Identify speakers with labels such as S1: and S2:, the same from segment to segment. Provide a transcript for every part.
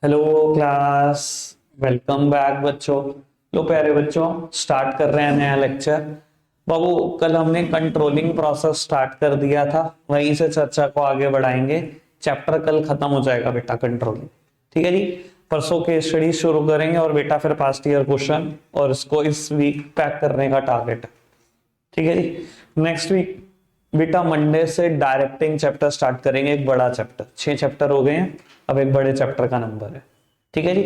S1: Hello class. Welcome back बच्चों। लो प्यारे बच्चों, स्टार्ट कर रहे हैं नया लेक्चर। बाबू, कल हमने कंट्रोलिंग प्रोसेस स्टार्ट कर दिया था, वहीं से चर्चा को आगे बढ़ाएंगे। चैप्टर कल खत्म हो जाएगा बेटा, कंट्रोलिंग। ठीक है जी। परसों के स्टडी शुरू करेंगे और बेटा फिर पास्ट ईयर क्वेश्चन और इसको इस वीक पैक करने का टारगेट है। ठीक है जी। नेक्स्ट वीक बेटा मंडे से डायरेक्टिंग चैप्टर स्टार्ट करेंगे, एक बड़ा चैप्टर। 6 चैप्टर हो गए हैं, अब एक बड़े चैप्टर का नंबर है। ठीक है जी।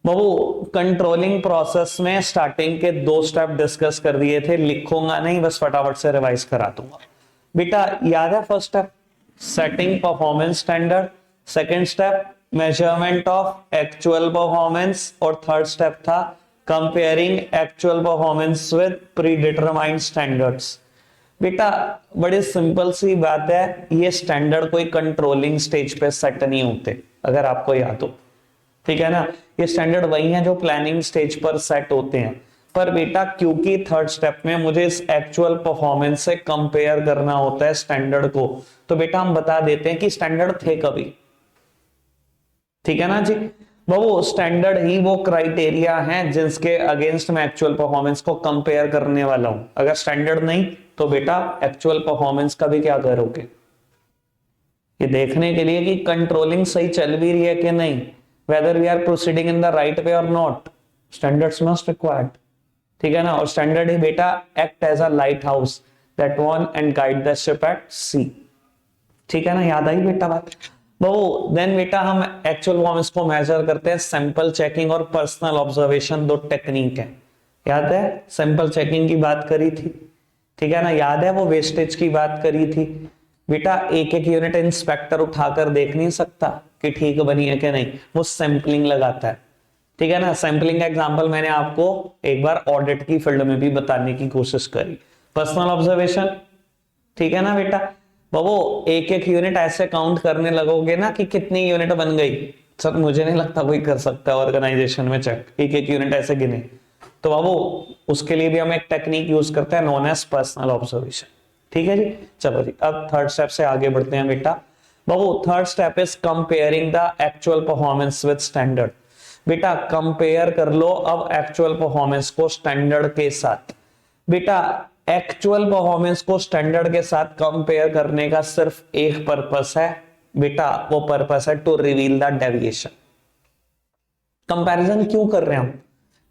S1: बाबू, कंट्रोलिंग प्रोसेस में स्टार्टिंग के 2 स्टेप डिस्कस कर दिए थे, लिखूंगा नहीं, बस फटाफट से रिवाइज करा दूंगा। बेटा याद है, first step setting performance standard, second step measurement of actual performance और थर्ड स्टेप था comparing actual performance with pre determined standards. बेटा बड़ी सिंपल सी बात है, ये स्टैंडर्ड कोई कंट्रोलिंग स्टेज पे सेट नहीं होते, अगर आपको याद हो। ठीक है ना, ये स्टैंडर्ड वही है जो प्लानिंग स्टेज पर सेट होते हैं। पर बेटा क्योंकि थर्ड स्टेप में मुझे इस एक्चुअल परफॉर्मेंस से कंपेयर करना होता है स्टैंडर्ड को, तो बेटा हम बता देते हैं कि स्टैंडर्ड थे कभी। ठीक है ना जी। वो स्टैंडर्ड ही वो क्राइटेरिया हैं जिसके अगेंस्ट मैं एक्चुअल परफॉर्मेंस को कंपेयर करने वाला हूं। अगर स्टैंडर्ड नहीं तो बेटा एक्चुअल परफॉर्मेंस का भी क्या करोगे, ये देखने के लिए कि कंट्रोलिंग सही चल भी रही है कि नहीं, whether we are proceeding in the right way और नॉट, स्टैंडर्ड्स मस्ट रिक्वायर्ड। ठीक है ना। और स्टैंडर्ड ही बेटा act as a lighthouse that warn and guide the ship at sea. ठीक है ना, याद आई बेटा बात। देन बेटा हम एक्चुअल परफॉर्मेंस को मेजर करते हैं सैंपल चेकिंग और पर्सनल ऑब्जर्वेशन, 2 टेक्निक है। याद है, सैंपल चेकिंग की बात करी थी। ठीक है ना, याद है वो वेस्टेज की बात करी थी। बेटा एक एक यूनिट इंस्पेक्टर उठाकर देख नहीं सकता कि ठीक बनी है कि नहीं, वो सैंपलिंग लगाता है। ठीक है ना। सैंपलिंग का एग्जांपल मैंने आपको एक बार ऑडिट की फील्ड में भी बताने की कोशिश करी। पर्सनल ऑब्जर्वेशन, ठीक है ना बेटा, वो एक एक यूनिट ऐसे काउंट करने लगोगे ना कि कितनी यूनिट बन गई। सर मुझे नहीं लगता कोई कर सकता ऑर्गेनाइजेशन में चेक, एक एक यूनिट ऐसे गिने। तो बाबू उसके लिए भी हम एक टेक्निक यूज करते हैं नोन एज पर्सनल ऑब्जर्वेशन। ठीक है जी। चलो जी, अब थर्ड स्टेप से आगे बढ़ते हैं बेटा। बाबू third step is comparing the actual performance with standard. बेटा कंपेयर कर लो अब एक्चुअल परफॉर्मेंस को स्टैंडर्ड के साथ। बेटा एक्चुअल परफॉर्मेंस को स्टैंडर्ड के साथ कंपेयर करने का सिर्फ एक पर्पस है बेटा, वो पर्पस है to reveal the deviation. Comparison क्यों कर रहे हैं हम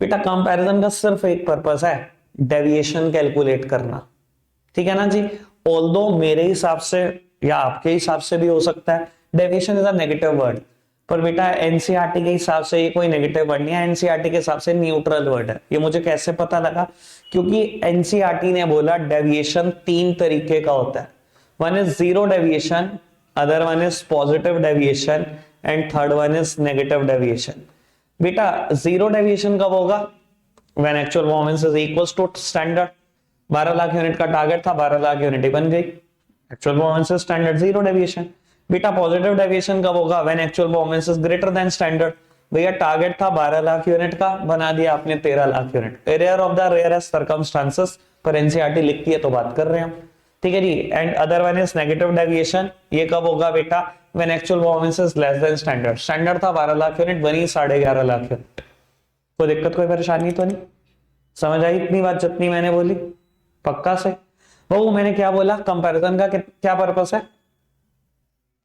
S1: बेटा? कंपैरिजन का सिर्फ एक पर्पस है, डेविएशन कैलकुलेट करना। ठीक है ना जी। ऑल्दो मेरे हिसाब से या आपके हिसाब से भी हो सकता है deviation is a negative word, पर बेटा एनसीईआरटी के हिसाब से ये कोई नेगेटिव वर्ड नहीं है, एनसीईआरटी के हिसाब से न्यूट्रल वर्ड है। ये मुझे कैसे पता लगा? क्योंकि एनसीईआरटी ने बोला डेविएशन 3 तरीके का होता है। One is zero deviation, other one is positive deviation and third one is negative deviation. बेटा जीरो डेविएशन कब होगा? When actual performance is equals to standard. 12 lakh unit का टारगेट था, 12 लाख यूनिट ही बन गई, actual performance is standard, zero deviation. बेटा positive deviation कब होगा? When actual performance is greater than standard. भैया टारगेट था 12 लाख यूनिट का, बना दिया आपने 13 lakh unit. Rare of the rarest circumstances, पर एनसीईआरटी लिखती है तो बात कर रहे हैं हम। ठीक है जी। And other one is negative deviation, ये कब होगा बेटा? When actual performance is less than standard. Standard था 12 लाख यूनिट, बनी 11.5 लाख यूनिट। कोई दिक्कत कोई परेशानी तो नहीं? समझ आई इतनी बात जितनी मैंने बोली? पक्का से? वो मैंने क्या बोला, कंपैरिजन का क्या पर्पस है?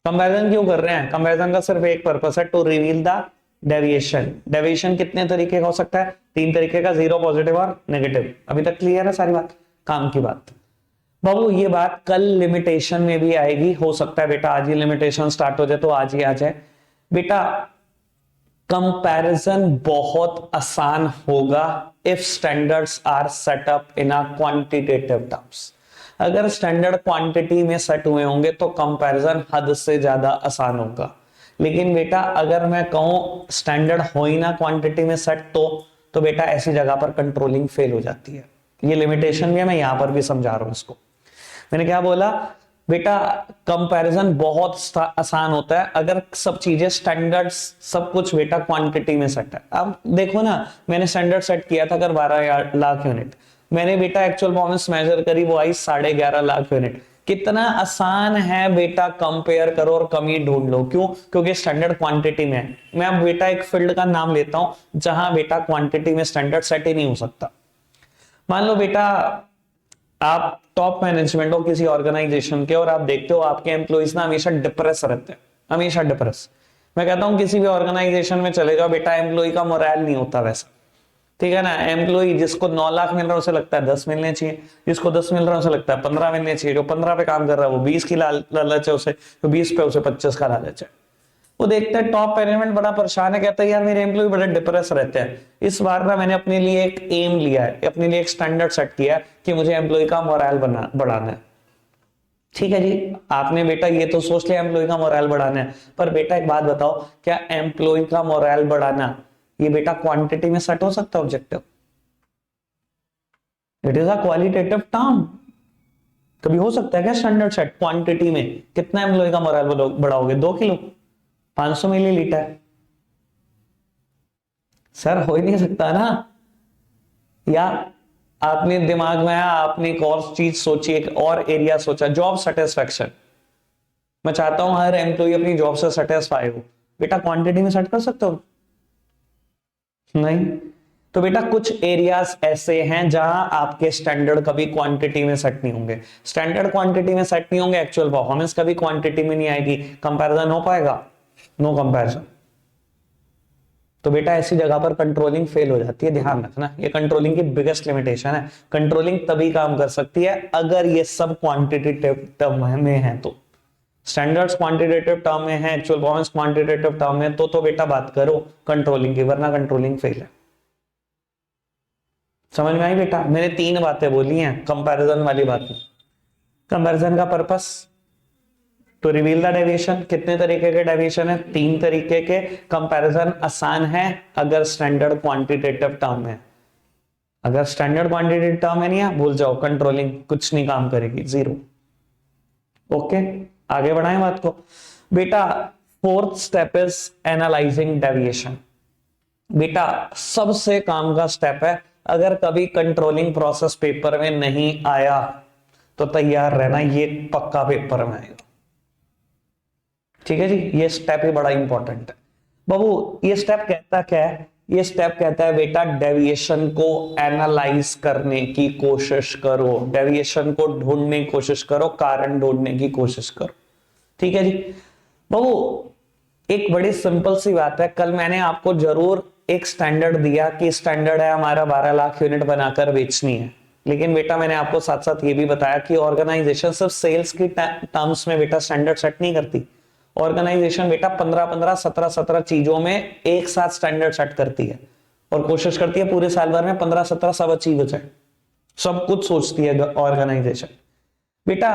S1: कंपैरिजन क्यों कर रहे हैं? कंपैरिजन का सिर्फ एक पर्पस है, to reveal the deviation. Deviation कितने तरीके का हो सकता है? 3 तरीके का, जीरो, पॉजिटिव और नेगेटिव। अभी तक क्लियर है सारी बात, काम की बात। बाबू ये बात कल लिमिटेशन में भी आएगी, हो सकता है बेटा आज ही लिमिटेशन स्टार्ट हो जाए तो आज ही आ जाए। बेटा कंपैरिजन बहुत आसान होगा if standards are set up in a quantitative terms. अगर स्टैंडर्ड क्वांटिटी में सेट हुए होंगे तो कंपैरिजन हद से ज्यादा आसान होगा। लेकिन बेटा अगर मैं कहूं स्टैंडर्ड हो ही ना क्वांटिटी में सेट, तो बेटा ऐसी जगह पर कंट्रोलिंग फेल हो जाती है। ये लिमिटेशन भी है, मैं यहां पर भी समझा रहा हूं इसको। मैंने क्या बोला बेटा? कंपैरिजन बहुत आसान होता है अगर सब चीजें स्टैंडर्ड, सब कुछ बेटा क्वांटिटी में सेट है। अब देखो ना, मैंने स्टैंडर्ड सेट किया था अगर 12 लाख यूनिट, मैंने बेटा एक्चुअल परफॉर्मेंस मेजर करी, वो आई 11.5 लाख यूनिट। कितना आसान है बेटा, कंपेयर करो और कमी ढूंढ लो। क्यों? क्योंकि स्टैंडर्ड क्वांटिटी में है। मैं अब बेटा एक फील्ड का नाम लेता हूं जहां बेटा क्वांटिटी में स्टैंडर्ड सेट ही नहीं हो सकता। मान लो बेटा आप टॉप मैनेजमेंट हो किसी ऑर्गेनाइजेशन के और आप देखते हो आपके एम्प्लॉइज ना हमेशा डिप्रेस रहते हैं, हमेशा डिप्रेस। मैं कहता हूं किसी भी ऑर्गेनाइजेशन में चले जाओ बेटा, एम्प्लॉय का मोरल नहीं होता वैसा, ठीक है ना। एम्प्लॉय जिसको 9 लाख मिल रहा है उसे लगता है 10 मिलने चाहिए, जिसको 10 मिल रहा है उसे लगता है 15 मिलने चाहिए, जो 15 पे काम कर रहा है वो 20 की लालच है उसे, तो 20 पे उसे 25 का लालच है। वो देखते हैं टॉप मैनेजमेंट बड़ा परेशान है, कहता है यार मेरे एम्प्लॉय बड़े डिप्रेस रहते हैं। इस बार ना मैंने अपने लिए एक एम लिया है, अपने लिए एक स्टैंडर्ड सेट किया है कि मुझे एम्प्लॉय का मोरल बढ़ाना है। ठीक है जी, आपने बेटा ये तो सोच लिया एम्प्लॉय का मोरल बढ़ाना है, पर बेटा एक बात बताओ, क्या एम्प्लॉय का मोरल बढ़ाना ये बेटा क्वांटिटी में सेट हो सकता है objective? It is a qualitative term. कभी हो सकता है क्या स्टैंडर्ड सेट क्वांटिटी में? कितना एम्प्लॉय का मोरल बढ़ाओगे? 2 kilo, 500 millilitre? सर हो ही नहीं सकता ना। या आपने दिमाग में आया, आपने एक और चीज सोची, एक और एरिया सोचा, जॉब सेटिस्फेक्शन। मैं चाहता हूं हर एम्प्लॉय अपनी जॉब से सेटिस्फाई हो, बेटा क्वांटिटी में सेट कर सकते हो? नहीं। तो बेटा कुछ एरियाज ऐसे हैं जहां आपके स्टैंडर्ड कभी क्वांटिटी में सेट नहीं होंगे। स्टैंडर्ड क्वांटिटी में सेट नहीं होंगे, एक्चुअल परफॉर्मेंस कभी क्वांटिटी में नहीं आएगी, कंपैरिजन हो पाएगा? No comparison. तो बेटा ऐसी जगह पर कंट्रोलिंग फेल हो जाती है, ध्यान रखना, ये कंट्रोलिंग की बिगेस्ट लिमिटेशन है। कंट्रोलिंग तभी काम कर सकती है अगर ये सब क्वांटिटेटिव टर्म में है। तो स्टैंडर्ड्स क्वांटिटेटिव टर्म में है, एक्चुअल परफॉर्मेंस क्वांटिटेटिव टर्म में, तो बेटा बात करो कंट्रोलिंग की, वरना कंट्रोलिंग फेल है। समझ में आई बेटा? मैंने 3 बातें बोली हैं कंपैरिजन वाली बात में। कंपैरिजन का purpose to reveal the deviation. कितने तरीके के डेविएशन है? 3 तरीके के। कंपैरिजन आसान है अगर स्टैंडर्ड क्वांटिटेटिव टर्म है, अगर स्टैंडर्ड क्वांटिटेटिव टर्म है नहीं है, भूल जाओ, कंट्रोलिंग कुछ नहीं काम करेगी, जीरो। ओके, आगे बढ़ाएं बात को। बेटा 4th step is analysing deviation. बेटा सबसे काम का स्टेप है, अगर कभी कंट्रोलिंग प्रोसेस पेपर में नहीं आया तो तैयार रहना, ये पक्का पेपर में आएगा। ठीक है जी, ये स्टेप ही बड़ा इंपॉर्टेंट है बाबू। ये स्टेप कहता क्या है? ये स्टेप कहता है बेटा डेविएशन को एनालाइज करने की कोशिश करो, डेविएशन को ढूंढने की कोशिश करो, कारण ढूंढने की कोशिश करो। ठीक है जी बाबू, एक बड़ी सिंपल सी बात है, कल मैंने आपको जरूर एक स्टैंडर्ड दिया कि स्टैंडर्ड है हमारा 12 लाख यूनिट बनाकर बेचनी है, लेकिन बेटा मैंने आपको साथ साथ ये भी बताया कि ऑर्गेनाइजेशन सिर्फ सेल्स की टर्म्स में बेटा स्टैंडर्ड सेट नहीं करती। ऑर्गेनाइजेशन बेटा 15-15, 17-17 चीजों में एक साथ स्टैंडर्ड सेट करती है और कोशिश करती है पूरे साल भर में 15-17 सब अचीव हो जाए। सब कुछ सोचती है ऑर्गेनाइजेशन। बेटा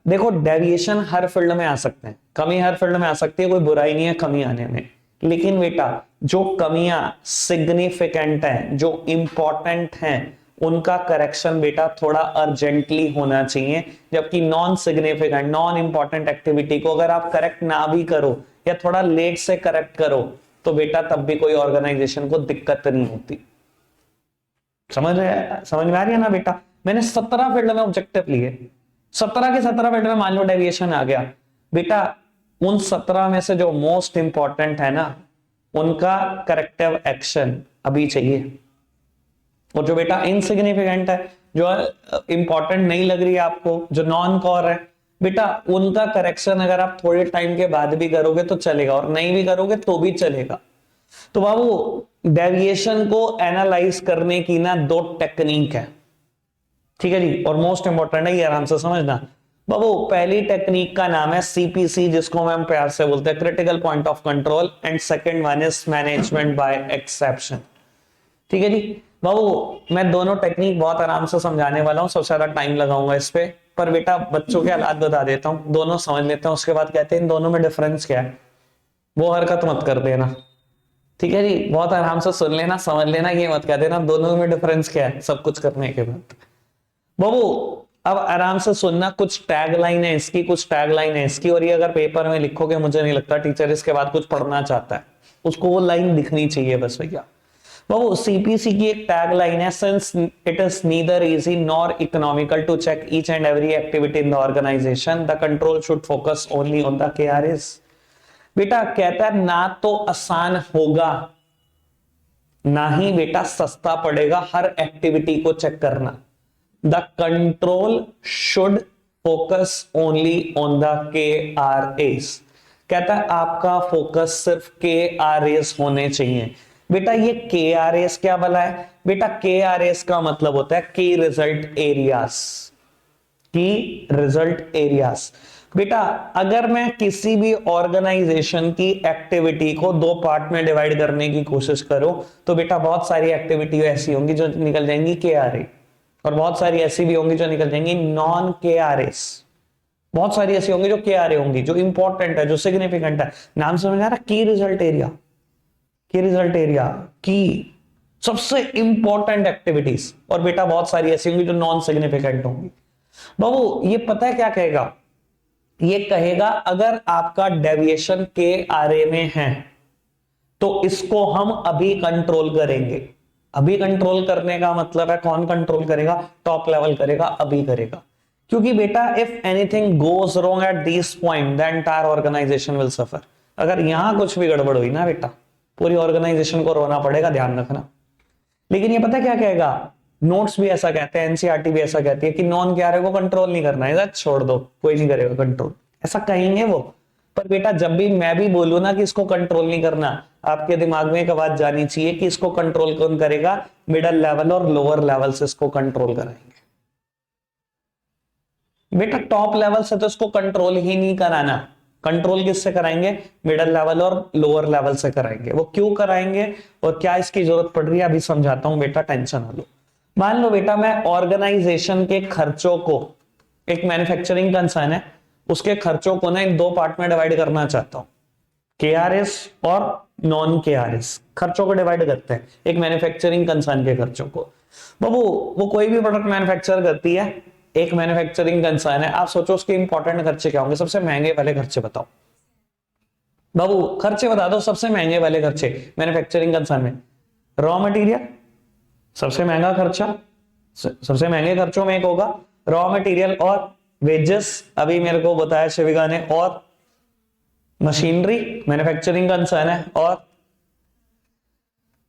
S1: देखो डेविएशन हर फील्ड में आ सकते हैं, कमी हर फील्ड में आ सकती है, कोई बुराई नहीं है कमी आने में, लेकिन बेटा जो कमियां सिग्निफिकेंट हैं, जो इंपॉर्टेंट हैं, उनका करेक्शन बेटा थोड़ा अर्जेंटली होना चाहिए। जबकि non significant, non important activity को अगर आप करेक्ट ना भी करो या थोड़ा लेट से करेक्ट करो तो बेटा तब भी कोई ऑर्गेनाइजेशन को दिक्कत नहीं होती। समझ में आ रही है ना बेटा? मैंने 17 फील्ड में ऑब्जेक्टिव लिए, 17 के 17 फील्ड में मान लो डेविएशन आ गया, बेटा उन 17 में से जो मोस्ट इंपॉर्टेंट है ना, उनका करेक्टिव एक्शन अभी चाहिए। और जो बेटा इनसिग्निफिकेंट है, जो इंपॉर्टेंट नहीं लग रही है आपको, जो नॉन कोर है, बेटा उनका करेक्शन अगर आप थोड़े टाइम के बाद भी करोगे तो चलेगा, और नहीं भी करोगे तो भी चलेगा। तो बाबू डेविएशन को एनालाइज करने की ना 2 टेक्निक है। ठीक है जी, और मोस्ट इंपॉर्टेंट है, ये आराम से समझना बाबू। पहली टेक्निक का नाम है सीपीसी, जिसको हम प्यार से बोलते हैं critical point of control, and second one is management by exception. ठीक है जी बाबू, मैं दोनों टेक्निक बहुत आराम से समझाने वाला हूं, सबसे ज्यादा टाइम लगाऊंगा इस पे, पर बेटा बच्चों के हालात बता देता हूं, दोनों समझ लेते हैं, उसके बाद कहते हैं इन दोनों में डिफरेंस क्या है। वो हरकत मत कर देना, ठीक है जी, बहुत आराम से सुन लेना, समझ लेना, ये मत कह देना दोनों में डिफरेंस क्या है सब कुछ करने के बाद। बाबू अब आराम से सुनना, कुछ टैग लाइन है इसकी, कुछ टैग लाइन है इसकी, और ये अगर पेपर में लिखोगे मुझे नहीं लगता टीचर इसके बाद कुछ पढ़ना चाहता है, उसको वो लाइन दिखनी चाहिए बस भैया। वो सीपीसी की एक टैग लाइन है, since it is neither easy nor economical to check each and every activity in the organisation, the control should focus only on the KRAs. बेटा कहता है ना तो आसान होगा ना ही बेटा सस्ता पड़ेगा हर एक्टिविटी को चेक करना। The control should focus only on the KRS. कहता है आपका फोकस सिर्फ केआरएस होने चाहिए। बेटा ये केआरएस क्या भला है? बेटा केआरएस का मतलब होता है की रिजल्ट एरियाज, की रिजल्ट एरियाज। बेटा अगर मैं किसी भी ऑर्गेनाइजेशन की एक्टिविटी को दो पार्ट में डिवाइड करने की कोशिश करूं तो बेटा बहुत सारी एक्टिविटी ऐसी होंगी जो निकल जाएंगी केआरए, और बहुत सारी ऐसी भी होंगी जो निकल जाएंगी नॉन केआरएस। बहुत सारी ऐसी होंगी जो केआरए होंगी, जो इंपॉर्टेंट है, जो सिग्निफिकेंट है। नाम समझ आ रहा? की रिजल्ट एरिया, की रिजल्ट एरिया की सबसे इंपॉर्टेंट एक्टिविटीज। और बेटा बहुत सारी ऐसी होंगी जो नॉन सिग्निफिकेंट होंगी। बाबू ये पता है क्या कहेगा? ये कहेगा अगर आपका डेविएशन केआरए में है तो इसको हम अभी कंट्रोल करेंगे। अभी कंट्रोल करने का मतलब है कौन कंट्रोल करेगा? टॉप लेवल करेगा, अभी करेगा। क्योंकि बेटा if anything goes wrong at this point the entire organisation will suffer. अगर यहां कुछ भी गड़बड़ हुई ना बेटा पूरी ऑर्गेनाइजेशन को रोना पड़ेगा, ध्यान रखना। लेकिन ये पता क्या कहेगा? नोट्स भी ऐसा कहते हैं, एनसीईआरटी भी ऐसा कहती है कि नॉन केआरए को कंट्रोल नहीं करना है, छोड़ दो, कोई नहीं करेगा कंट्रोल, ऐसा कहेंगे वो। पर बेटा जब भी मैं भी बोलूं ना कि इसको कंट्रोल नहीं करना, आपके दिमाग में एक आवाज जानी चाहिए कि इसको कंट्रोल कौन करेगा? मिडिल लेवल और लोअर लेवल से इसको कंट्रोल कराएंगे। बेटा टॉप लेवल से तो इसको कंट्रोल ही नहीं कराना। कंट्रोल किससे कराएंगे? मिडिल लेवल और लोअर लेवल से कराएंगे। वो क्यों कराएंगे और क्या इसकी जरूरत पड़ रही है अभी समझाता हूं बेटा, टेंशन ना लो। मान लो बेटा मैं ऑर्गेनाइजेशन के खर्चों को, एक मैन्युफैक्चरिंग कंसर्न है, उसके खर्चों को ना इन दो पार्ट में डिवाइड करना चाहता हूं, केआरएस और नॉन केआरएस। खर्चों को डिवाइड करते हैं एक मैन्युफैक्चरिंग कंसर्न के खर्चों को। बाबू वो कोई भी प्रोडक्ट मैन्युफैक्चर करती है, एक मैन्युफैक्चरिंग कंसर्न है, आप सोचो उसके इंपॉर्टेंट खर्चे क्या होंगे? सबसे महंगे वाले खर्चे बताओ बाबू, खर्चे बता दो सबसे महंगे वाले खर्चे मैन्युफैक्चरिंग कंसर्न में। रॉ मटेरियल सबसे महंगा खर्चा, सबसे महंगे खर्चों में एक होगा रॉ मटेरियल और वेजेस, अभी मेरे को बताया शिविका ने, और मशीनरी मैन्युफैक्चरिंग कंसर्न है, और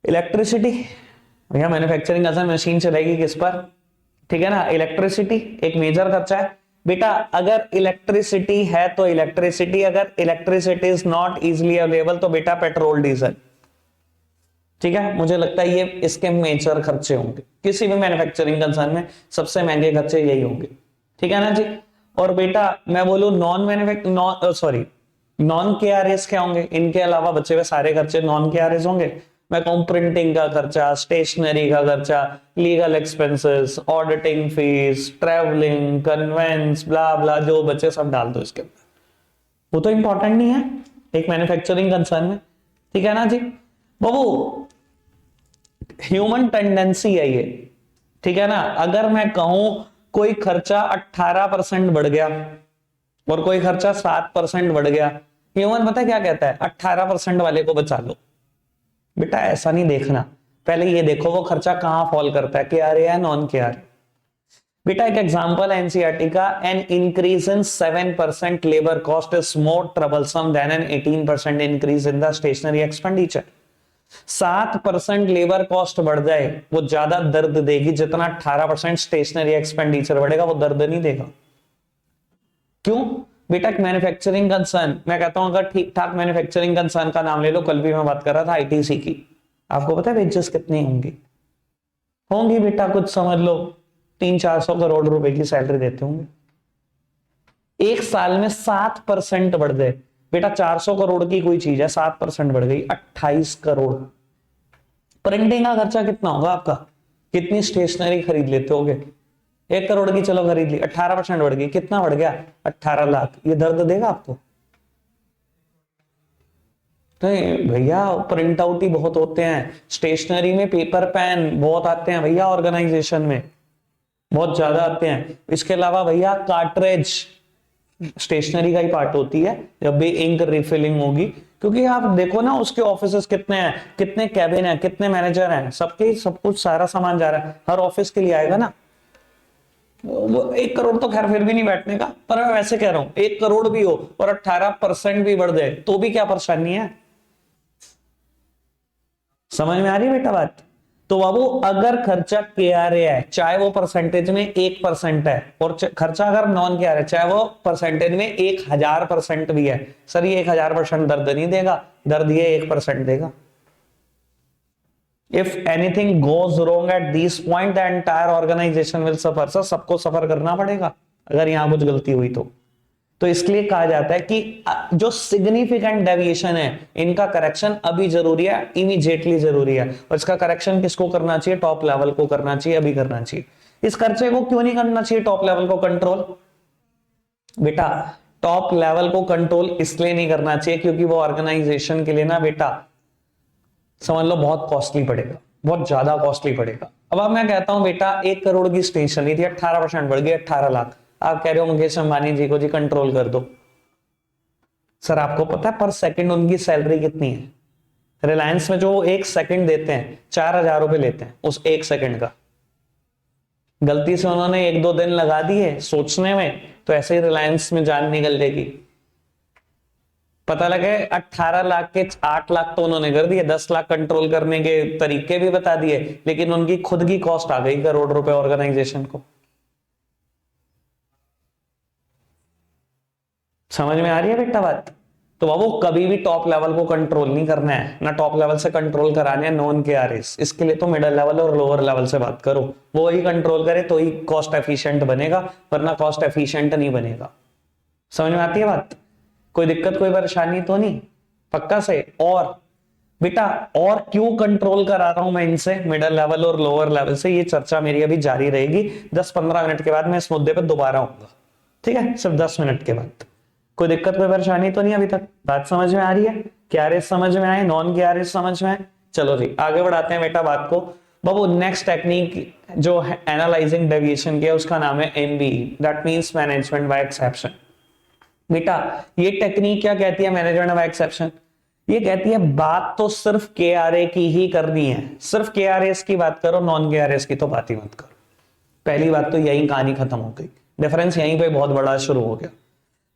S1: इलेक्ट्रिसिटी। भैया मैन्युफैक्चरिंग कंसर्न मशीन चलेगी किस पर? ठीक है ना, इलेक्ट्रिसिटी एक मेजर खर्चा है। बेटा अगर इलेक्ट्रिसिटी है तो इलेक्ट्रिसिटी, अगर electricity is not easily available तो बेटा पेट्रोल डीजल। ठीक है, मुझे लगता है ये इसके मेजर खर्चे होंगे किसी भी मैन्युफैक्चरिंग कंसर्न में, सबसे महंगे खर्चे यही होंगे। ठीक है ना जी। और बेटा मैं बोलूं नॉन केआरएस क्या होंगे? इनके अलावा बचे हुए सारे खर्चे नॉन केआरएस होंगे। मैं कहूं प्रिंटिंग का खर्चा, स्टेशनरी का खर्चा, legal expenses, auditing fees, travelling, conveyance, blah blah, जो बचे सब डाल दो इसके अंदर। वो तो इंपॉर्टेंट नहीं है एक मैन्युफैक्चरिंग कंसर्न में। ठीक है ना जी। बाबू ह्यूमन टेंडेंसी है ये, ठीक है ना। अगर मैं कहूं कोई खर्चा 18% बढ़ गया और कोई खर्चा 7% बढ़ गया, ह्यूमन पता है क्या कहता है? 18% वाले को बचा लो। बेटा ऐसा नहीं देखना, पहले ये देखो वो खर्चा कहां फॉल करता है, केआरए या नॉन केआरए। बेटा एक एग्जांपल एनसीईआरटी का, an increase in 7% labour cost is more troublesome than an 18% increase in the stationery expenditure. 7% labour cost बढ़ जाए वो ज्यादा दर्द देगी जितना 18% स्टेशनरी एक्सपेंडिचर बढ़ेगा वो दर्द नहीं देगा। क्यों? बेटा मैन्युफैक्चरिंग कंसर्न, मैं कहता हूं अगर ठीक ठाक मैन्युफैक्चरिंग कंसर्न का नाम ले लो, कल भी मैं बात कर रहा था आईटीसी की, आपको पता है वेजेस कितनी होंगी बेटा? कुछ समझ लो 300-400 करोड़ रुपए की सैलरी देते होंगे। एक साल में 7% बढ़ गए बेटा, 400 करोड़ की कोई चीज है, 7% बढ़ गई 28 करोड़। प्रिंटिंग का खर्चा कितना होगा आपका? कितनी स्टेशनरी खरीद लेते होगे? 1 करोड़ की चलो खरीद ली, 18% बढ़ गई, कितना बढ़ गया? 18 लाख। ये दर्द देगा आपको? तो भैया प्रिंट आउट ही बहुत होते हैं, स्टेशनरी में पेपर पेन बहुत आते हैं भैया, ऑर्गेनाइजेशन में बहुत ज्यादा आते हैं। इसके अलावा भैया कार्ट्रिज स्टेशनरी का ही पार्ट होती है, जब भी इंक रिफिलिंग होगी क्योंकि आप देखो ना उसके ऑफिसेस कितने हैं, कितने कैबिन है, कितने मैनेजर हैं, सबके सब कुछ सारा सामान जा रहा है, हर ऑफिस के लिए आएगा ना। वो 1 करोड़ तो खैर फिर भी नहीं बैठने का, पर मैं वैसे कह रहा हूं 1 करोड़ भी हो और 18% भी बढ़ जाए तो भी क्या परेशानी है। समझ में आ रही है बेटा बात। तो बाबू अगर खर्चा के आर ए है, चाहे वो परसेंटेज में 1% है, और खर्चा अगर नॉन के आर है, चाहे वो परसेंटेज में 1000% भी है, सर ये 1000% दर्द नहीं देगा, दर्द ये 1% देगा। If anything goes wrong at this point the entire organisation will suffer. Sir सबको सफर करना पड़ेगा अगर यहां कुछ गलती हुई तो इसलिए कहा जाता है कि जो सिग्निफिकेंट डेविएशन है इनका करेक्शन अभी जरूरी है, इमीडिएटली जरूरी है। और इसका करेक्शन किसको करना चाहिए? टॉप लेवल को करना चाहिए, अभी करना चाहिए। इस खर्चे को क्यों नहीं करना चाहिए टॉप लेवल को कंट्रोल? बेटा टॉप लेवल को कंट्रोल इसलिए नहीं करना चाहिए क्योंकि वो ऑर्गेनाइजेशन के लिए ना बेटा समझ लो बहुत कॉस्टली पड़ेगा, बहुत ज्यादा कॉस्टली पड़ेगा। अब मैं कहता हूं बेटा 1 करोड़ की स्टेशनरी थी, 18% बढ़ गई 18 लाख। आप कह रहे हो मुकेश अंबानी जी को जी कंट्रोल कर दो। सर आपको पता है पर सेकंड उनकी सैलरी कितनी है? रिलायंस में जो 1 सेकंड देते हैं 4000 रुपए लेते हैं उस 1 सेकंड का। गलती से उन्होंने 1-2 दिन लगा दिए सोचने में तो ऐसे ही रिलायंस में जान निकल जाएगी। पता लगे 18 लाख के 8 लाख तो उन्होंने कर दिए, 10 लाख कंट्रोल करने के तरीके भी बता दिए, लेकिन उनकी खुद की कॉस्ट आ गई 1 करोड़ रुपए ऑर्गेनाइजेशन को। समझ में आ रही है बेटा बात। तो बाबू कभी भी टॉप लेवल को कंट्रोल नहीं करना है, ना टॉप लेवल से कंट्रोल कराने हैं नॉन के आर एस। इसके लिए तो मिडिल लेवल और लोअर लेवल से बात करो, वो ही कंट्रोल करे तो ही कॉस्ट एफिशिएंट बनेगा, वरना कॉस्ट एफिशिएंट नहीं बनेगा। समझ में आती है बात? कोई दिक्कत कोई परेशानी तो नहीं? पक्का से। और बेटा और क्यों कंट्रोल करा रहा हूं मैं इनसे मिडिल लेवल और लोअर लेवल से, ये चर्चा मेरी अभी जारी रहेगी। 10-15 मिनट के बाद मैं इस मुद्दे पर दोबारा आऊंगा, ठीक है? सिर्फ 10 मिनट के बाद। कोई दिक्कत कोई परेशानी तो नहीं? अभी तक बात समझ में आ रही है? क्या रेस समझ में आए, नॉन क्या रेस समझ में आए? चलो जी आगे बढ़ाते हैं बेटा बात को। बाबू नेक्स्ट टेक्निक जो है एनालाइजिंग डेविएशन की, उसका नाम है MBE, that means management by exception. बेटा ये टेक्निक क्या कहती है मैनेजमेंट बाय एक्सेप्शन? ये कहती है बात तो सिर्फ के आर ए की ही करनी है, सिर्फ के आर एस की बात करो, नॉन के आर एस की तो बात ही मत करो। पहली बात तो यही कहानी खत्म हो गई, डिफरेंस यहीं पे बहुत बड़ा शुरू हो गया।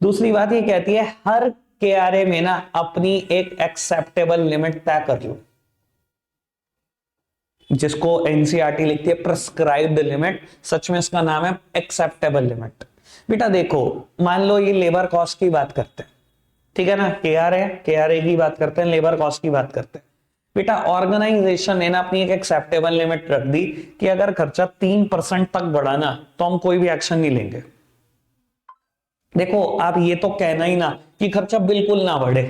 S1: दूसरी बात ये कहती है हर के आर ए में ना अपनी एक एक्सेप्टेबल लिमिट तय कर लो, जिसको एनसीईआरटी लिखती है प्रिस्क्राइब्ड लिमिट, सच में इसका नाम है एक्सेप्टेबल लिमिट। बेटा देखो मान लो ये लेबर कॉस्ट की बात करते हैं, ठीक है ना, के आर ए की बात करते हैं, लेबर कॉस्ट की बात करते हैं। बेटा ऑर्गेनाइजेशन ने ना अपनी एक एक्सेप्टेबल लिमिट रख दी कि अगर खर्चा 3% तक बढ़ा ना तो हम कोई भी एक्शन नहीं लेंगे। देखो आप ये तो कहना ही ना कि खर्चा बिल्कुल ना बढ़े,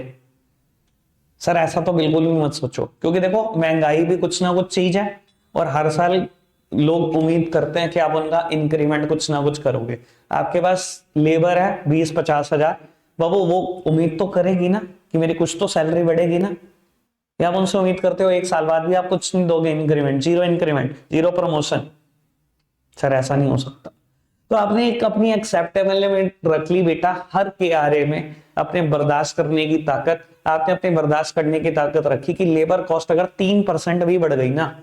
S1: सर ऐसा तो बिल्कुल भी मत सोचो, क्योंकि देखो महंगाई भी कुछ ना कुछ चीज है और हर साल लोग उम्मीद करते हैं कि आप उनका इंक्रीमेंट कुछ ना कुछ करोगे। आपके पास लेबर है 20-50 हजार, बाबू वो उम्मीद तो करेगी ना कि मेरी कुछ तो सैलरी बढ़ेगी ना, या आप उनसे उम्मीद करते हो 1 साल बाद भी आप कुछ नहीं दोगे increment, zero increment, zero promotion? Sir ऐसा नहीं हो सकता। तो आपने एक अपनी एक्सेप्टेबल लिमिट रख ली बेटा, हर के आर ए में अपने बर्दाश्त करने की ताकत, आपने अपने बर्दाश्त करने की ताकत रखी कि लेबर कॉस्ट अगर 3% भी बढ़ गई ना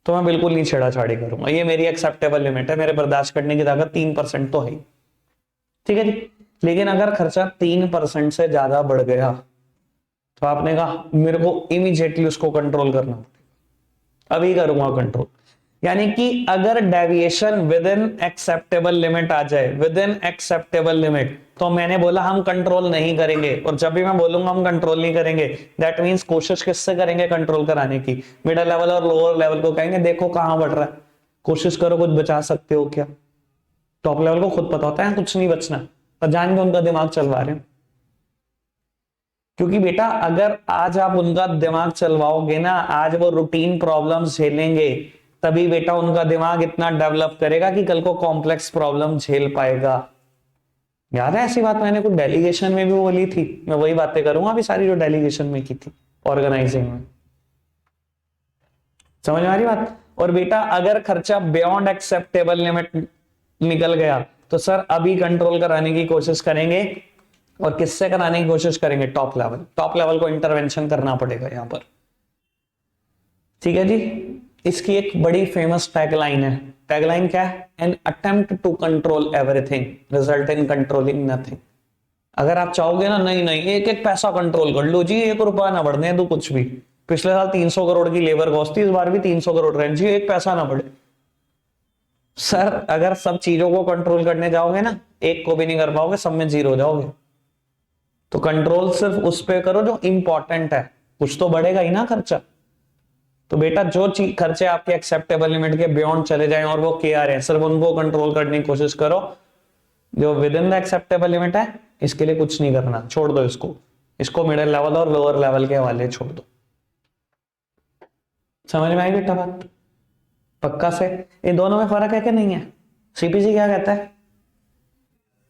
S1: तो मैं बिल्कुल नहीं छेड़ाछाड़ी करूंगा, ये मेरी एक्सेप्टेबल लिमिट है, मेरे बर्दाश्त करने की ताकत 3% तो है, ठीक है जी। लेकिन अगर खर्चा 3% से ज्यादा बढ़ गया तो आपने कहा मेरे को इमीडिएटली उसको कंट्रोल करना पड़ेगा, अभी करूंगा कंट्रोल। यानी कि अगर deviation within acceptable limit आ जाए, विद इन एक्सेप्टेबल लिमिट, तो मैंने बोला हम कंट्रोल नहीं करेंगे। और जब भी मैं बोलूंगा हम कंट्रोल नहीं करेंगे, दैट मींस कोशिश किससे करेंगे कंट्रोल कराने की? मिडिल लेवल और लोअर लेवल को कहेंगे देखो कहां बढ़ रहा है, कोशिश करो कुछ बचा सकते हो क्या। टॉप लेवल को खुद पता होता है कुछ नहीं बचना, और जान के उनका दिमाग चलवा रहे हैं। क्योंकि बेटा अगर आज आप उनका दिमाग चलवाओगे ना, आज वो रूटीन प्रॉब्लम्स झेलेंगे, तभी बेटा उनका दिमाग इतना डेवलप करेगा कि कल को कॉम्प्लेक्स प्रॉब्लम झेल पाएगा। याद है ऐसी बात मैंने कुछ डेलीगेशन में भी बोली थी, मैं वही बातें करूंगा अभी सारी जो डेलीगेशन में की थी ऑर्गेनाइजिंग में। समझ में आ रही बात? और बेटा अगर खर्चा बियॉन्ड एक्सेप्टेबल लिमिट निकल गया तो सर अभी कंट्रोल कराने की कोशिश करेंगे और किससे कराने की कोशिश करेंगे? Top level. टॉप लेवल को इंटरवेंशन करना पड़ेगा यहां पर, ठीक है जी। इसकी एक बड़ी फेमस टैगलाइन है। टैगलाइन क्या है? An attempt to control everything result in controlling nothing. अगर आप चाहोगे ना, नहीं नहीं एक एक पैसा कंट्रोल कर लो जी, 1 रुपया ना बढ़ने दो कुछ भी। पिछले साल 300 करोड़ की लेबर कॉस्ट थी, इस बार भी 300 करोड़ रहनी चाहिए, एक पैसा ना बढ़े। सर अगर सब चीजों को कंट्रोल करने जाओगे ना, एक को भी नहीं कर पाओगे, सब में जीरो हो जाओगे। तो कंट्रोल सिर्फ उस पे करो जो इंपॉर्टेंट है, कुछ तो बढ़ेगा ही ना खर्चा। तो बेटा जो चीज खर्चे आपके एक्सेप्टेबल लिमिट के बियॉन्ड चले जाएं और वो केआर है, सिर्फ उनको कंट्रोल करने की कोशिश करो। जो with in the acceptable limit है, इसके लिए कुछ नहीं करना, छोड़ दो इसको। इसको मिडिल लेवल और लोअर लेवल के हवाले छोड़ दो। समझ में आई बेटा बात? पक्का से? इन दोनों में फर्क है कि नहीं है? सीपीसी क्या कहता है?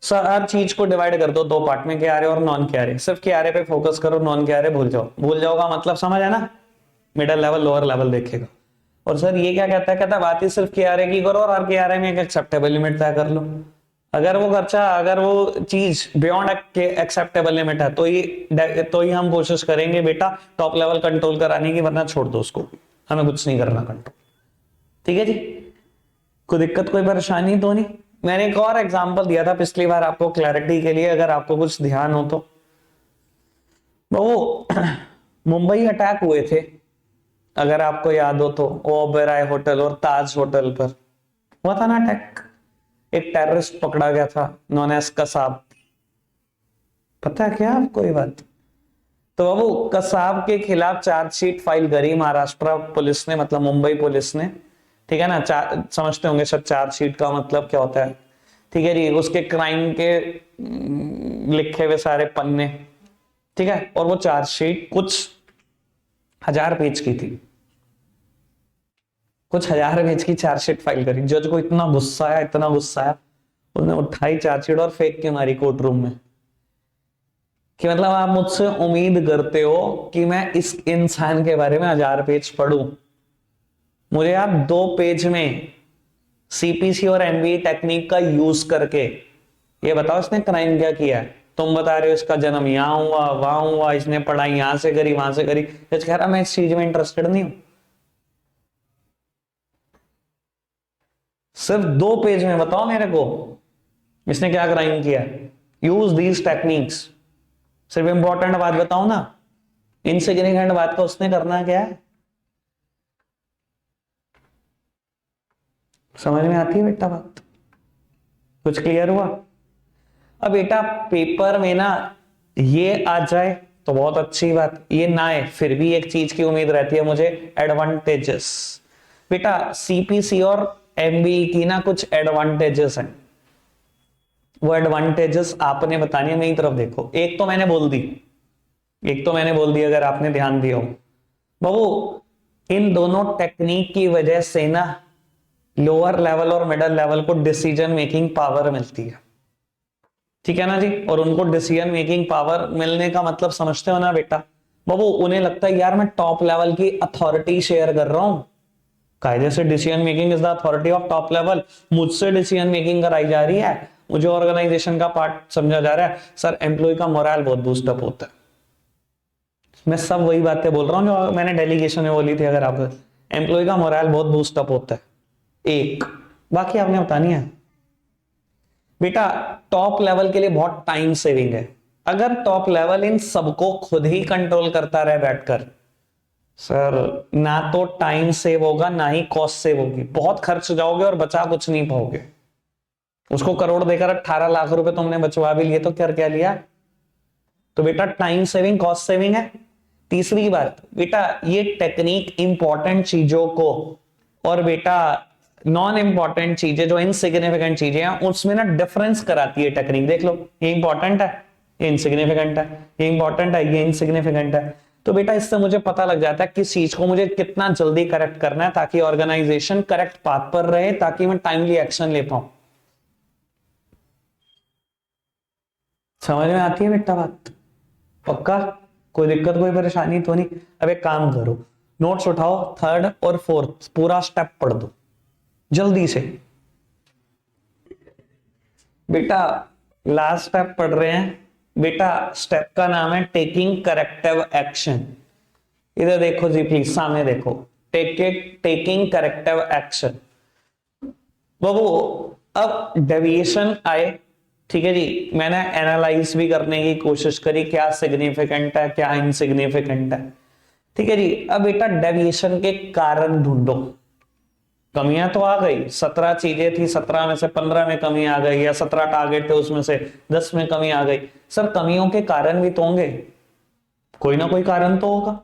S1: सर हर चीज को डिवाइड कर दो 2 पार्ट में, केआरए और नॉन केआरए। सिर्फ केआरए पे फोकस करो, नॉन केआरए भूल जाओ। भूल जाओ का मतलब समझ है ना? मिडिल लेवल लोअर लेवल देखेगा। और सर ये क्या कहता है? कहता है बात ही सिर्फ केआरए की करो और हर केआरए में एक एक्सेप्टेबल लिमिट तय कर लो। अगर वो खर्चा, अगर वो चीज बियॉन्ड एक्सेप्टेबल लिमिट है तो ही हम कोशिश करेंगे बेटा टॉप लेवल कंट्रोल कराने की, वरना छोड़ दो उसको, हमें कुछ नहीं करना कंट्रोल। ठीक है जी, कोई दिक्कत कोई परेशानी तो नहीं? मैंने एक और एग्जांपल दिया था पिछली बार आपको क्लैरिटी के लिए, अगर आपको कुछ ध्यान हो तो। वो मुंबई अटैक हुए थे, अगर आपको याद हो तो, ओबेरॉय होटल और ताज होटल पर हुआ था ना अटैक। एक टेररिस्ट पकड़ा गया था नॉन एज कसाब। पता है क्या आपको ये बात? तो बाबू कसाब के खिलाफ चार्जशीट फाइल करी महाराष्ट्र पुलिस ने, मतलब मुंबई पुलिस ने। ठीक है ना? समझते होंगे सब चार्जशीट का मतलब क्या होता है। ठीक है जी, उसके क्राइम के लिखे हुए सारे पन्ने। ठीक है, और वो चार्जशीट कुछ 1000 पेज की थी। कुछ 1000 पेज की चार्जशीट फाइल करी। जज को इतना गुस्सा आया, इतना गुस्सा आया, उसने उठाई चार्जशीट और फेंक के मारी कोर्ट रूम में। कि मतलब आप मुझसे उम्मीद करते हो कि मैं इस इंसान के बारे में 1000 पेज पढ़ूं? मुझे आप 2 पेज में सीपीसी और एमबीए टेक्निक का यूज करके ये बताओ इसने क्राइम क्या किया है। तुम बता रहे हो इसका जन्म यहां हुआ, वहां हुआ, इसने पढ़ाई यहां से करी, वहां से करी। जज कह रहा मैं इस चीज में इंटरेस्टेड नहीं हूं। सिर्फ 2 पेज में बताओ मेरे को इसने क्या क्राइम किया है। Use these techniques. सिर्फ इंपॉर्टेंट बात बताओ ना, इनसिग्निफिकेंट बात का उसने करना क्या है? समझ में आती है बेटा बात? कुछ क्लियर हुआ? अब बेटा पेपर में ना ये आ जाए तो बहुत अच्छी बात, ये ना आए फिर भी एक चीज की उम्मीद रहती है मुझे, एडवांटेजेस। बेटा सीपीसी और एमबीई की ना कुछ एडवांटेजेस हैं। वो एडवांटेजेस आपने बतानी है, मेरी तरफ देखो। एक तो मैंने बोल दी, अगर आपने ध्यान दिया हो बाबू, इन दोनों टेक्निक की वजह से ना लोअर लेवल और मिडिल लेवल को डिसीजन मेकिंग पावर मिलती है। ठीक है ना जी? और उनको डिसीजन मेकिंग पावर मिलने का मतलब समझते हो ना बेटा बाबू? उन्हें लगता है यार मैं टॉप लेवल की अथॉरिटी शेयर कर रहा हूं। कायदे से decision making is the authority of top level. मुझसे डिसीजन मेकिंग कराई जा रही है, मुझे ऑर्गेनाइजेशन का पार्ट समझा जा रहा है। सर एम्प्लॉय का मोरल बहुत बूस्टअप होता है। मैं सब वही बातें बोल रहा हूं जो मैंने डेलीगेशन में बोली थी। अगर आप एम्प्लॉय का मोरल बहुत बूस्टअप होता है, एक बाकी आपने बतानी है बेटा। टॉप लेवल के लिए बहुत टाइम सेविंग है। अगर टॉप लेवल इन सबको खुद ही कंट्रोल करता रहे बैठकर, सर ना तो टाइम सेव होगा ना ही कॉस्ट सेव होगी। बहुत खर्च जाओगे और बचा कुछ नहीं पाओगे। उसको करोड़ देकर 18 लाख रुपए तुमने बचवा भी लिए तो क्या लिया? तो बेटा टाइम सेविंग, कॉस्ट सेविंग है। तीसरी बात बेटा, ये टेक्निक इंपॉर्टेंट चीजों को और बेटा नॉन इंपॉर्टेंट चीजें, जो इनसिग्निफिकेंट चीजें हैं, उसमें ना डिफरेंस कराती है टेक्निक। देख लो, ये इंपॉर्टेंट है, ये इनसिग्निफिकेंट है, ये इंपॉर्टेंट है, ये इनसिग्निफिकेंट है। तो बेटा इससे मुझे पता लग जाता है किस चीज को मुझे कितना जल्दी करेक्ट करना है, ताकि ऑर्गेनाइजेशन करेक्ट पाथ पर रहे, ताकि मैं टाइमली एक्शन ले पाऊं। समझ में आती है बेटा बात? पक्का? कोई दिक्कत कोई परेशानी तो नहीं? अब एक काम करो, नोट्स उठाओ, 3rd और 4th पूरा स्टेप पढ़ दो जल्दी से। बेटा लास्ट स्टेप पढ़ रहे हैं, बेटा स्टेप का नाम है टेकिंग करेक्टिव एक्शन। इधर देखो जी प्लीज, सामने देखो, टेकिंग करेक्टिव एक्शन। बाबू अब डेविएशन आए, ठीक है जी, मैंने एनालाइज भी करने की कोशिश करी क्या सिग्निफिकेंट है क्या इनसिग्निफिकेंट है, ठीक है जी। अब बेटा डेविएशन के कारण ढूंढो। कमियां तो आ गई, 17 चीजें थी, 17 में से 15 में कमी आ गई, या 17 टारगेट थे उसमें से 10 में कमी आ गई। सर कमियों के कारण भी तो होंगे, कोई ना कोई कारण तो होगा।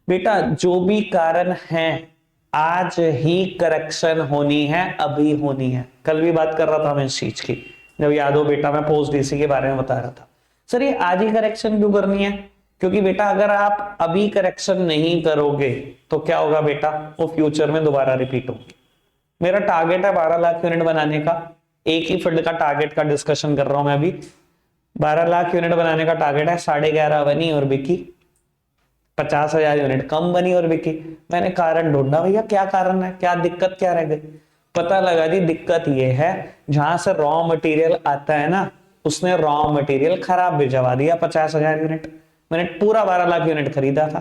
S1: बेटा जो भी कारण है आज ही करेक्शन होनी है, अभी होनी है। कल भी बात कर रहा था मैं इस चीज की, जब याद हो बेटा मैं पोस्ट डीसी के बारे में बता रहा था। सर ये आज ही करेक्शन क्यों करनी है? क्योंकि बेटा अगर आप अभी करेक्शन नहीं करोगे तो क्या होगा बेटा, वो फ्यूचर में दोबारा रिपीट होगी। मेरा टारगेट है 12 लाख यूनिट बनाने का, एक ही फील्ड का टारगेट का डिस्कशन कर रहा हूं मैं अभी। 12 लाख यूनिट बनाने का टारगेट है, 11.5 बनी और बिकी, 50,000 यूनिट कम बनी और बिकी। मैंने कारण ढूंढा, भैया क्या कारण है, क्या दिक्कत क्या रह गई। पता लगा जी दिक्कत ये है, जहां से रॉ मटेरियल आता है ना, उसने रॉ मटेरियल खराब भिजवा दिया 50,000 यूनिट। मैंने पूरा 12 लाख यूनिट खरीदा था,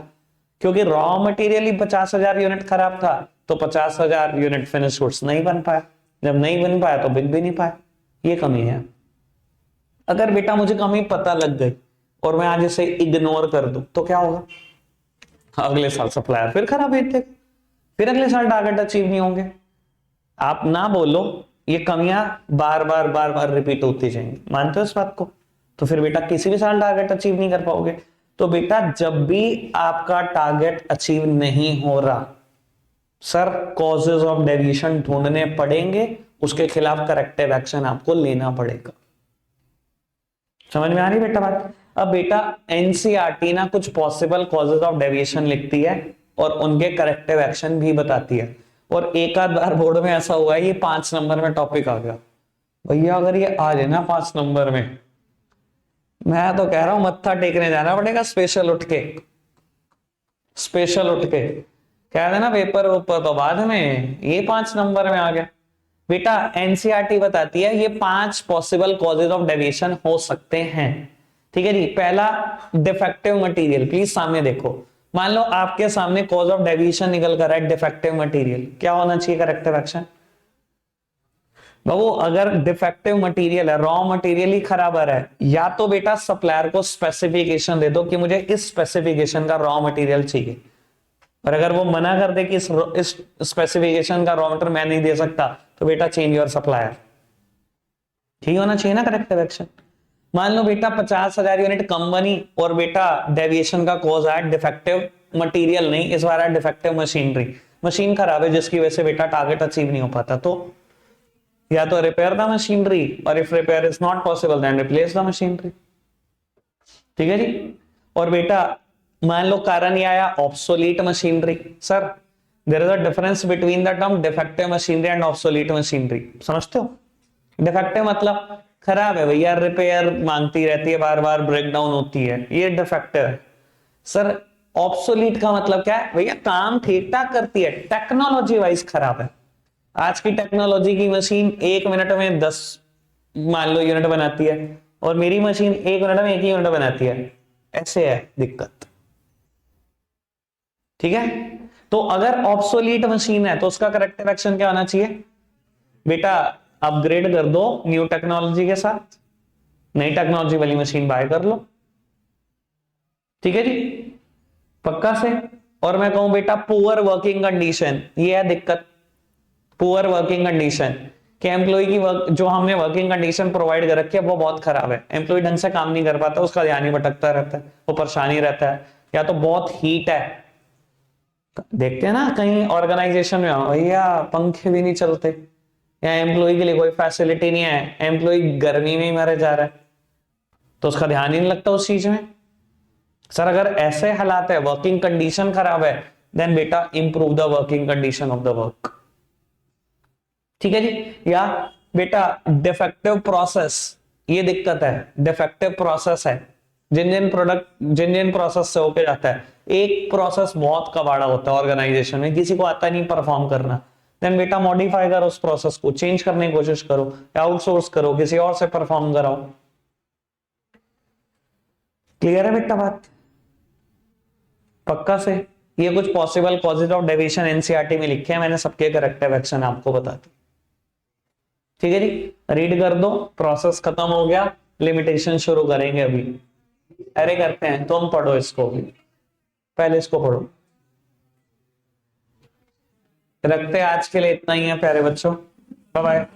S1: क्योंकि रॉ मटेरियल ही 50,000 यूनिट खराब था, तो 50,000 यूनिट फिनिश गुड्स नहीं बन पाया। जब नहीं बन पाया तो बिक भी नहीं पाया, ये कमी है। अगर बेटा मुझे कमी पता लग गई और मैं आज इसे इग्नोर कर दूं तो क्या होगा, अगले साल सप्लायर फिर खराब भेज देगा, फिर अगले साल टारगेट अचीव नहीं होंगे। आप ना बोलो, ये कमियां बार बार बार बार रिपीट होती जाएंगी, मानते हो इस बात को? तो फिर बेटा किसी भी साल टारगेट अचीव नहीं कर पाओगे। तो बेटा जब भी आपका टारगेट अचीव नहीं हो रहा, सर कॉजेज ऑफ डेविएशन ढूंढने पड़ेंगे, उसके खिलाफ करेक्टिव एक्शन आपको लेना पड़ेगा। समझ में आ रही बेटा बात? अब बेटा एनसीईआरटी ना कुछ पॉसिबल कॉजेज ऑफ डेविएशन लिखती है और उनके करेक्टिव एक्शन भी बताती है। और एक आध बार बोर्ड में ऐसा हुआ है, ये 5 नंबर में टॉपिक आ गया। भैया अगर ये आ जाए ना 5 नंबर में, मैं तो कह रहा हूं मत्था टेकने जाना पड़ेगा स्पेशल उठ के, स्पेशल उठ के कह देना पेपर ऊपर तो बाद में, ये 5 नंबर में आ गया। बेटा एनसीईआरटी बताती है ये 5 पॉसिबल कॉजेज ऑफ डेविएशन हो सकते हैं, ठीक है जी। पहला डिफेक्टिव मटेरियल, प्लीज सामने देखो। मान लो आपके सामने कॉज ऑफ डेविएशन निकल कर है डिफेक्टिव मटेरियल, क्या होना चाहिए करेक्टिव एक्शन? बाबू अगर डिफेक्टिव मटेरियल है, रॉ मटेरियल ही खराब आ रहा है, या तो बेटा सप्लायर को स्पेसिफिकेशन दे दो कि मुझे इस स्पेसिफिकेशन का रॉ मटेरियल चाहिए, और अगर वो मना कर दे कि इस स्पेसिफिकेशन का रॉ मटेरियल मैं नहीं दे सकता, तो बेटा चेंज योर सप्लायर। ठीक होना चाहिए ना करेक्टिव एक्शन। मान लो बेटा 50,000 यूनिट कम बनी और बेटा डेविएशन का कॉज है डिफेक्टिव मटेरियल नहीं, इस बार है डिफेक्टिव मशीनरी, मशीन खराब है जिसकी वजह से बेटा टारगेट अचीव नहीं हो पाता। तो या तो रिपेयर द मशीनरी, और if repair is not possible then replace the machinery, ठीक है जी। और बेटा मान लो कारण ये आया obsolete machinery. Sir there is a difference between the term defective machinery and obsolete machinery, समझते हो? डिफेक्टिव मतलब खराब है भैया, रिपेयर मांगती रहती है, बार बार ब्रेक डाउन होती है, ये डिफेक्टिव है। सर ऑब्सोलीट का मतलब क्या है भैया, काम ठीक ठाक करती है, टेक्नोलॉजी वाइज खराब है। आज की टेक्नोलॉजी की मशीन 1 मिनट में 10 मान लो यूनिट बनाती है, और मेरी मशीन 1 मिनट में 1 ही यूनिट बनाती है, ऐसे है दिक्कत, ठीक है। तो अगर ऑब्सोलीट मशीन है तो उसका करेक्टिव एक्शन क्या होना चाहिए बेटा, अपग्रेड कर दो न्यू टेक्नोलॉजी के साथ, नई टेक्नोलॉजी वाली मशीन बाय कर लो, ठीक है जी, पक्का से। और मैं कहूं बेटा पुअर वर्किंग कंडीशन, ये है दिक्कत, पुअर वर्किंग कंडीशन कि एम्प्लॉय की वर्क, जो हमने वर्किंग कंडीशन प्रोवाइड कर रखी है वो बहुत खराब है, एम्प्लॉय ढंग से काम नहीं कर पाता, उसका ध्यान ही भटकता रहता है, वो परेशानी रहता है, या तो बहुत हीट है। देखते हैं ना कहीं ऑर्गेनाइजेशन में भैया पंखे भी नहीं चलते, या एम्प्लॉय के लिए कोई फैसिलिटी नहीं है, एम्प्लॉय गर्मी में ही मरे जा रहा है, तो उसका ध्यान ही नहीं लगता उस चीज में। सर अगर ऐसे हालात है, वर्किंग कंडीशन खराब है, देन बेटा improve the working condition of the work, ठीक है जी। या बेटा डिफेक्टिव प्रोसेस, ये दिक्कत है, डिफेक्टिव प्रोसेस है, जिन जिन प्रोसेस से होके जाता है, एक प्रोसेस बहुत कबाड़ा होता है ऑर्गेनाइजेशन में, किसी को आता नहीं परफॉर्म करना, देन बेटा मॉडिफाई करो उस प्रोसेस को, चेंज करने की कोशिश करो, या आउटसोर्स करो, किसी और से परफॉर्म कराओ, क्लियर है बेटा बात? पक्का से? ये कुछ possible causes of deviation NCERT में लिखे हैं मैंने, सबके करेक्टिव एक्शन आपको बता दी। ठीक है जी, रीड कर दो, प्रोसेस खत्म हो गया, लिमिटेशन शुरू करेंगे अभी। अरे करते हैं, तुम पढ़ो इसको भी, पहले इसको पढ़ो। रखते हैं आज के लिए इतना ही है प्यारे बच्चों, बाय बाय।